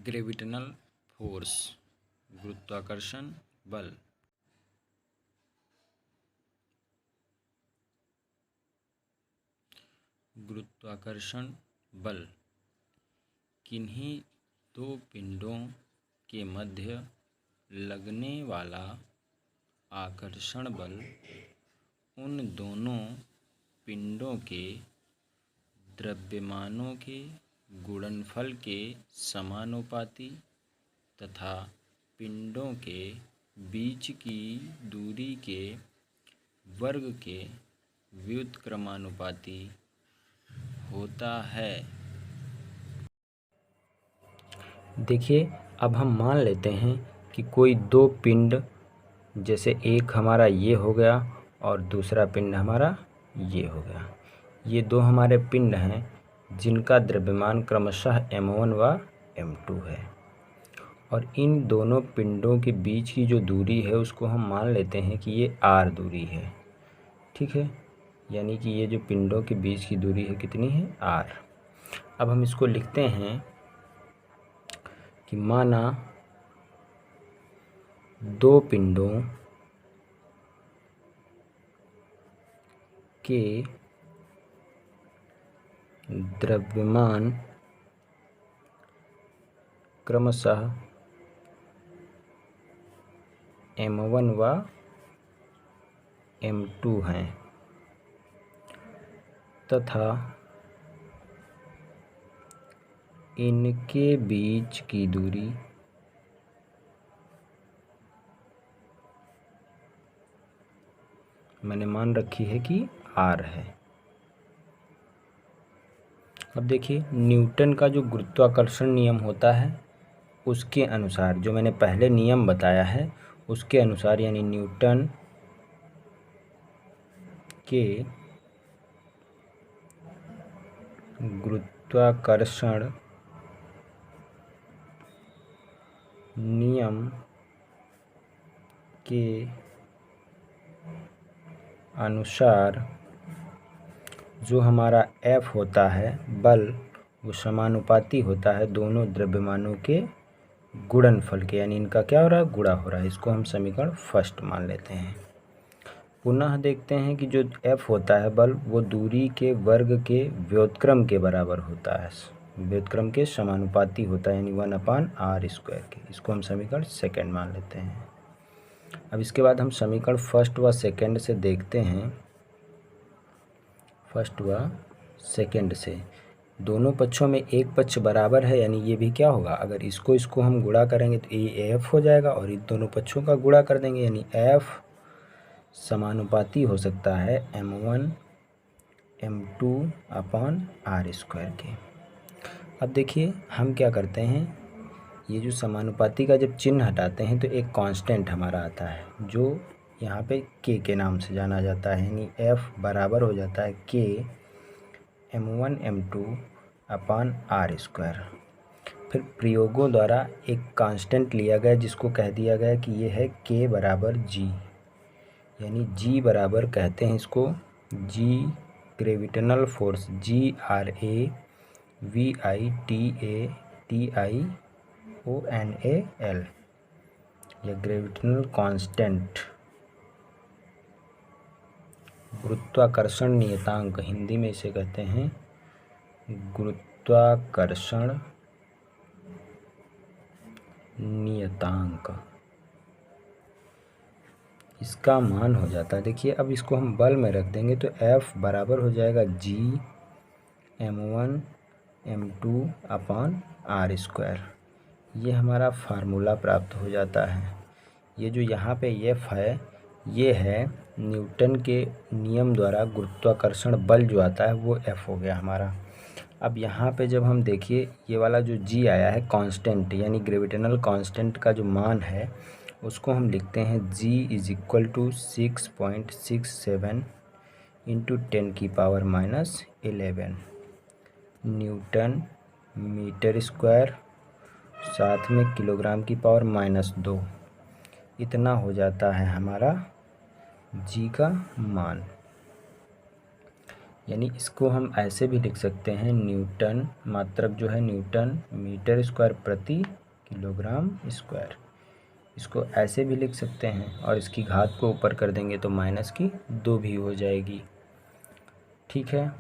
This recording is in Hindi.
ग्रेविटेशनल फोर्स, गुरुत्वाकर्षण बल। गुरुत्वाकर्षण बल किन्हीं दो पिंडों के मध्य लगने वाला आकर्षण बल उन दोनों पिंडों के द्रव्यमानों के गुणनफल के समानुपाती तथा पिंडों के बीच की दूरी के वर्ग के व्युत्क्रमानुपाती होता है। देखिए, अब हम मान लेते हैं कि कोई दो पिंड, जैसे एक हमारा ये हो गया और दूसरा पिंड हमारा ये हो गया। ये दो हमारे पिंड हैं जिनका द्रव्यमान क्रमशः m1 व m2 है, और इन दोनों पिंडों के बीच की जो दूरी है उसको हम मान लेते हैं कि ये r दूरी है। ठीक है, यानी कि ये जो पिंडों के बीच की दूरी है कितनी है, r। अब हम इसको लिखते हैं कि माना दो पिंडों के द्रव्यमान क्रमशः m1 व m2 हैं तथा इनके बीच की दूरी मैंने मान रखी है कि r है। अब देखिए, न्यूटन का जो गुरुत्वाकर्षण नियम होता है उसके अनुसार, जो मैंने पहले नियम बताया है उसके अनुसार, यानी न्यूटन के गुरुत्वाकर्षण नियम के अनुसार जो हमारा F होता है बल, वो समानुपाती होता है दोनों द्रव्यमानों के गुणनफल के, यानी इनका क्या हो रहा है, गुणा हो रहा है। इसको हम समीकरण फर्स्ट मान लेते हैं। पुनः देखते हैं कि जो F होता है बल, वो दूरी के वर्ग के व्युत्क्रम के बराबर होता है, व्युत्क्रम के समानुपाती होता है, यानी 1/r² के। इसको हम समीकरण सेकंड मान लेते हैं। अब इसके बाद हम समीकरण फर्स्ट व सेकंड से देखते हैं। फर्स्ट व सेकंड से दोनों पक्षों में एक पक्ष बराबर है, यानी ये भी क्या होगा, अगर इसको हम गुणा करेंगे तो ये F हो जाएगा, और इन दोनों पक्षों का गुणा कर देंगे, यानी F समानुपाती हो सकता है m1 m2/r² के। अब देखिए, हम क्या करते हैं, ये जो समानुपाती का जब चिन्ह हटाते हैं तो एक कांस्टेंट हमारा आता है जो यहाँ पे k के नाम से जाना जाता है, यानी F बराबर हो जाता है k m1 m2/r²। फिर प्रयोगों द्वारा एक कांस्टेंट लिया गया जिसको कह दिया गया कि ये है k बराबर g, यानी g बराबर कहते हैं इसको g ग्रेविटेशनल फोर्स Gravitational, या ग्रेविटेशनल कांस्टेंट, गुरुत्वाकर्षण नियतांक, हिंदी में इसे कहते हैं गुरुत्वाकर्षण नियतांक। इसका मान हो जाता है, देखिए अब इसको हम बल में रख देंगे तो F बराबर हो जाएगा G m1 m2/r²। ये हमारा फार्मूला प्राप्त हो जाता है। ये जो यहाँ पे F है, ये है न्यूटन के नियम द्वारा गुरुत्वाकर्षण बल जो आता है वो F हो गया हमारा। अब यहाँ पे जब हम देखिए, ये वाला जो G आया है कांस्टेंट, यानी ग्रेविटेशनल कांस्टेंट का जो मान है उसको हम लिखते हैं G = 6.67 × 10⁻⁻11 न्यूटन मीटर स्क्वायर, साथ में kg⁻⁻2, इतना हो जाता है हमारा G का मान। यानी इसको हम ऐसे भी लिख सकते हैं, न्यूटन, मात्रक जो है न्यूटन मीटर स्क्वायर प्रति किलोग्राम स्क्वायर। इसको ऐसे भी लिख सकते हैं और इसकी घात को ऊपर कर देंगे तो -2 भी हो जाएगी। ठीक है।